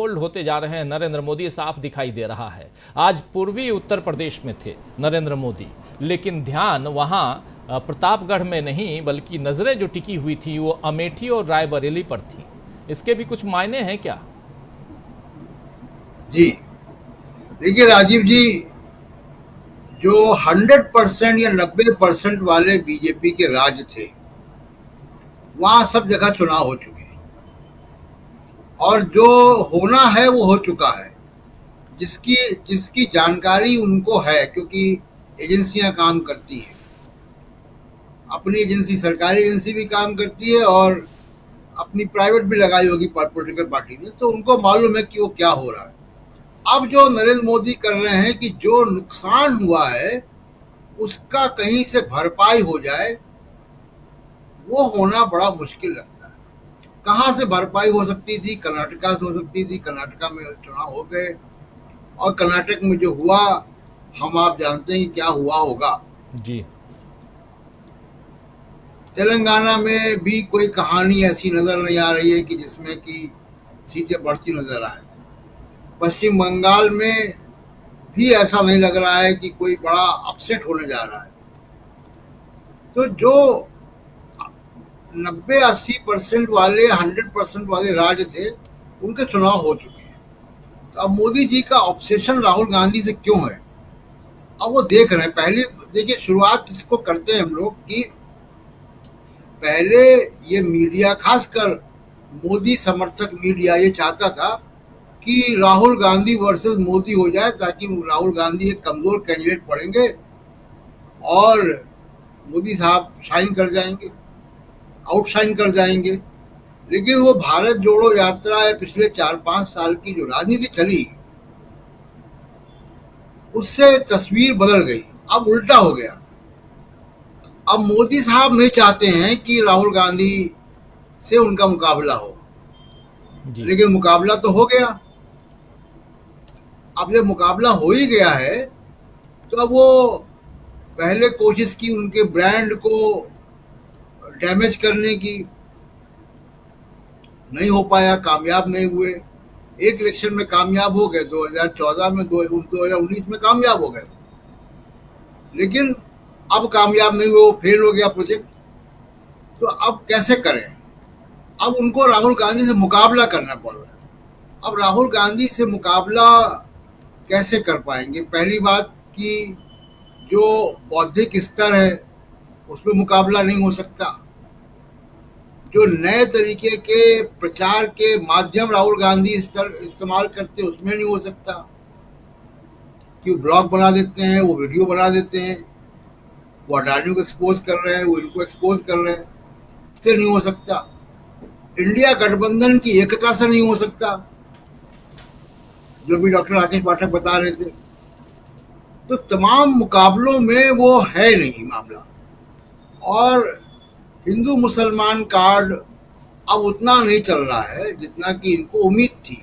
Hold होते जा रहे हैं नरेंद्र मोदी साफ दिखाई दे रहा है। आज पूर्वी उत्तर प्रदेश में थे नरेंद्र मोदी, लेकिन ध्यान वहां प्रतापगढ़ में नहीं बल्कि नजरें जो टिकी हुई थी वो अमेठी और रायबरेली पर थी। इसके भी कुछ मायने हैं क्या? जी देखिए राजीव जी, जो 100% या 90% वाले बीजेपी के राज्य थे, वहां सब जगह चुनाव हो चुके हैं और जो होना है वो हो चुका है। जिसकी जिसकी जानकारी उनको है, क्योंकि एजेंसियां काम करती हैं, अपनी एजेंसी सरकारी एजेंसी भी काम करती है और अपनी प्राइवेट भी लगाई होगी पॉलिटिकल पार्टी ने, तो उनको मालूम है कि वो क्या हो रहा है। अब जो नरेंद्र मोदी कर रहे हैं कि जो नुकसान हुआ है उसका कहीं से भरपाई हो जाए, वो होना बड़ा मुश्किल लगता है। कहाँ से भरपाई हो सकती थी? कर्नाटका से हो सकती थी। कर्नाटका में चुनाव हो गए और कर्नाटक में जो हुआ, हम आप जानते हैं कि क्या हुआ होगा। जी। तेलंगाना में भी कोई कहानी ऐसी नजर नहीं आ रही है कि जिसमें कि सीटें बढ़ती नजर आए। पश्चिम बंगाल में भी ऐसा नहीं लग रहा है कि कोई बड़ा अपसेट होने जा रहा है। तो जो 90-80% वाले 100% वाले राज्य थे, उनके चुनाव हो चुके हैं। तो अब मोदी जी का ऑब्सेशन राहुल गांधी से क्यों है? अब वो देख रहे हैं। पहले देखिए, शुरुआत किसको करते हैं हम लोग कि पहले ये मीडिया, खासकर मोदी समर्थक मीडिया, ये चाहता था कि राहुल गांधी वर्सेस मोदी हो जाए, ताकि राहुल गांधी एक कमजोर कैंडिडेट पड़ेंगे और मोदी साहब शाइन कर जाएंगे, आउटशाइन कर जाएंगे। लेकिन वो भारत जोड़ो यात्रा है, पिछले 4-5 साल की जो राजनीति चली, उससे तस्वीर बदल गई। अब उल्टा हो गया। अब मोदी साहब नहीं चाहते हैं कि राहुल गांधी से उनका मुकाबला हो, जी। लेकिन मुकाबला तो हो गया। अब जब मुकाबला हो ही गया है, तो अब वो पहले कोशिश की उनके ब्रांड को डैमेज करने की, नहीं हो पाया, कामयाब नहीं हुए। एक इलेक्शन में कामयाब हो गए, 2014 में, 2019 में कामयाब हो गए, लेकिन अब कामयाब नहीं हुए, वो फेल हो गया प्रोजेक्ट। तो अब कैसे करें? अब उनको राहुल गांधी से मुकाबला करना पड़ रहा है। अब राहुल गांधी से मुकाबला कैसे कर पाएंगे? पहली बात कि जो बौद्धिक स्तर है उसमें मुकाबला नहीं हो सकता। जो नए तरीके के प्रचार के माध्यम राहुल गांधी इस्तेमाल करते, उसमें नहीं हो सकता। कि वो ब्लॉग बना देते हैं, वो वीडियो बना देते हैं, वो अडानी को एक्सपोज कर रहे हैं, वो इनको एक्सपोज कर रहे हैं, इससे नहीं हो सकता। इंडिया गठबंधन की एकता से नहीं हो सकता, जो भी डॉक्टर राकेश पाठक बता रहे थे। तो तमाम मुकाबलों में वो है नहीं मामला। और हिंदू मुसलमान कार्ड अब उतना नहीं चल रहा है जितना कि इनको उम्मीद थी।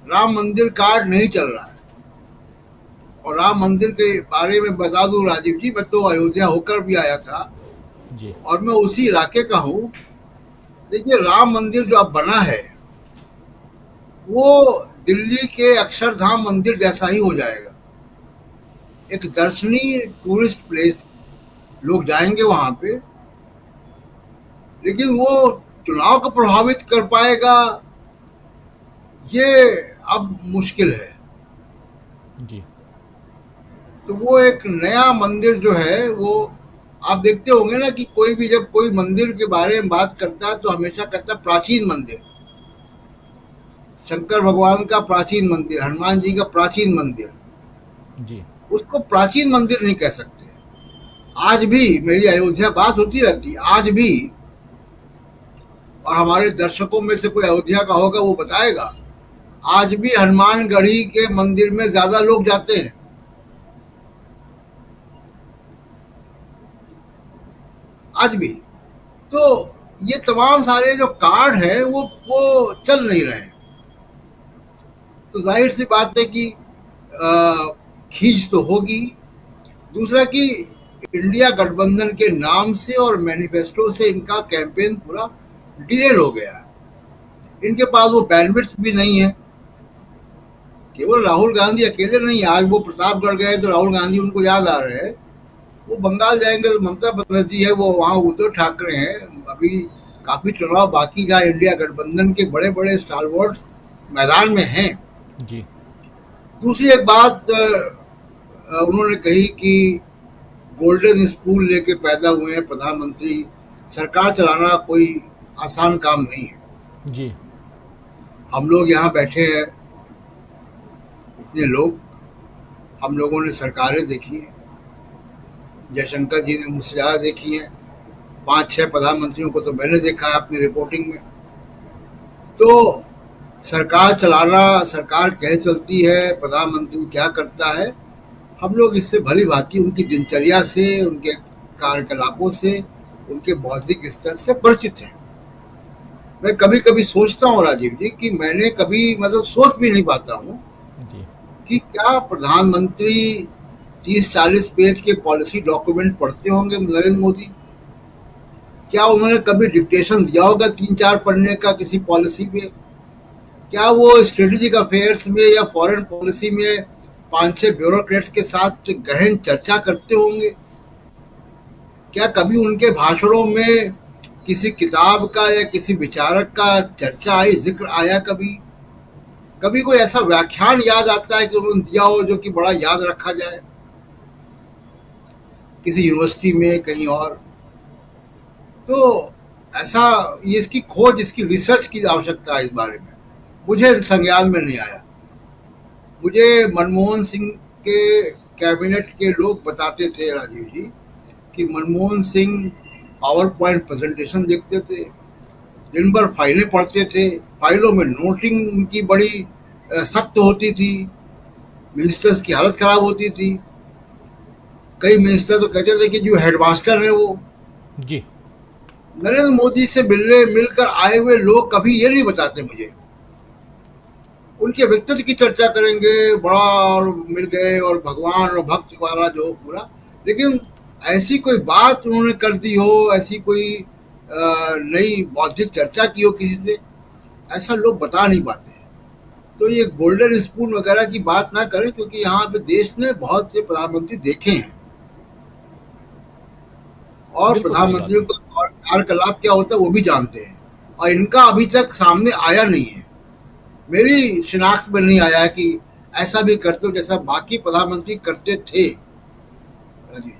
राम मंदिर कार्ड नहीं चल रहा है। और राम मंदिर के बारे में बता दूं राजीव जी, मैं तो अयोध्या होकर भी आया था जी। और मैं उसी इलाके का हूँ। देखिए, राम मंदिर जो अब बना है वो दिल्ली के अक्षरधाम मंदिर जैसा ही हो जाएगा। एक दर्शनीय टूरिस्ट प्लेस, लोग जाएंगे वहां पे, लेकिन वो चुनाव को प्रभावित कर पाएगा, ये अब मुश्किल है। जी। तो वो एक नया मंदिर जो है, वो आप देखते होंगे ना कि कोई भी जब कोई मंदिर के बारे में बात करता है तो हमेशा कहता है प्राचीन मंदिर, शंकर भगवान का प्राचीन मंदिर, हनुमान जी का प्राचीन मंदिर। जी। उसको प्राचीन मंदिर नहीं कह सकते। आज भी मेरी अयोध्या बात होती रहती है, आज भी। और हमारे दर्शकों में से कोई अयोध्या का होगा, वो बताएगा, आज भी हनुमानगढ़ी के मंदिर में ज्यादा लोग जाते हैं, आज भी। तो ये तमाम सारे जो कार्ड है वो चल नहीं रहे हैं। तो जाहिर सी बात है कि खींच तो होगी। दूसरा कि इंडिया गठबंधन के नाम से और मैनिफेस्टो से इनका कैंपेन पूरा डिरेल हो गया है। इनके पास वो बैंडविड्थ भी नहीं है। केवल राहुल गांधी अकेले नहीं, आज वो प्रतापगढ़ गए तो राहुल गांधी उनको याद आ रहे हैं। वो बंगाल जाएंगे तो ममता बनर्जी है, वो वहाँ उद्धव ठाकरे हैं। अभी काफी चुनाव बाकी का, इंडिया गठबंधन के बड़े बड़े स्टालवर्ड्स मैदान में हैं। जी दूसरी एक बात उन्होंने कही कि गोल्डन स्पून लेके पैदा हुए हैं प्रधानमंत्री, सरकार चलाना कोई आसान काम नहीं है। जी हम लोग यहाँ बैठे हैं, इतने लोग, हम लोगों ने सरकारें देखी हैं। जयशंकर जी ने मुझसे ज़्यादा देखी हैं। 5-6 प्रधानमंत्रियों को तो मैंने देखा है अपनी रिपोर्टिंग में। तो सरकार चलाना, सरकार कैसे चलती है, प्रधानमंत्री क्या करता है, हम लोग इससे भली भांति उनकी दिनचर्या से, उनके कार्यकलापों से, उनके बौद्धिक स्तर से परिचित हैं। मैं कभी कभी सोचता हूँ राजीव जी कि मैंने कभी मतलब सोच भी नहीं पाता हूँ जी कि क्या प्रधानमंत्री 30-40 पेज के पॉलिसी डॉक्यूमेंट पढ़ते होंगे नरेंद्र मोदी? क्या उन्होंने कभी डिक्टेशन दिया होगा 3-4 पन्ने का किसी पॉलिसी पे? क्या वो स्ट्रेटेजिक अफेयर्स में या फॉरेन पॉलिसी में 5-6 ब्यूरोक्रेट्स के साथ गहन चर्चा करते होंगे? क्या कभी उनके भाषणों में किसी किताब का या किसी विचारक का चर्चा आई, जिक्र आया? कभी कभी कोई ऐसा व्याख्यान याद आता है कि उन्होंने दिया हो जो कि बड़ा याद रखा जाए किसी यूनिवर्सिटी में, कहीं और? तो ऐसा, ये इसकी खोज, इसकी रिसर्च की आवश्यकता है इस बारे में। मुझे संज्ञान में नहीं आया। मुझे मनमोहन सिंह के कैबिनेट के लोग बताते थे राजीव जी कि Manmohan Singh power point presentation देखते थे, दिन भर फाइलें पढ़ते थे, फाइलों में नोटिंग उनकी बड़ी सख्त होती थी, मिनिस्टर्स की हालत खराब होती थी। कई मिनिस्टर तो कहते थे कि जो हेडमास्टर है वो। जी नरेंद्र मोदी से मिलकर आए हुए लोग कभी ये नहीं बताते मुझे। उनके व्यक्तित्व की चर्चा करेंगे, बड़ा और मिल गए और भगवान और भक्त वाला जो पूरा, लेकिन ऐसी कोई बात उन्होंने कर दी हो, ऐसी कोई नई बौद्धिक चर्चा की हो किसी से, ऐसा लोग बता नहीं पाते हैं। तो ये गोल्डन स्पून वगैरह की बात ना करें, क्योंकि यहाँ पे देश ने बहुत से प्रधानमंत्री देखे हैं और बिल्कुल सही बात प्रधानमंत्रियों है। का कार्यकलाप क्या होता है वो भी जानते हैं, और इनका अभी तक सामने आया नहीं है। मेरी शिनाख्त में नहीं आया कि ऐसा भी करते हो जैसा बाकी प्रधानमंत्री करते थे। राजीव जी,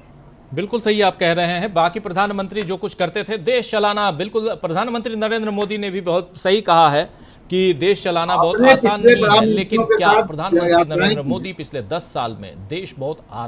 बिल्कुल सही आप कह रहे हैं, बाकी प्रधानमंत्री जो कुछ करते थे देश चलाना, बिल्कुल प्रधानमंत्री नरेंद्र मोदी ने भी बहुत सही कहा है कि देश चलाना बहुत आपने आसान पिछले नहीं है, लेकिन प्रधानमंत्रियों के क्या साथ प्रधानमंत्री यात्राएं नरेंद्र की मोदी पिछले 10 साल में देश बहुत आराम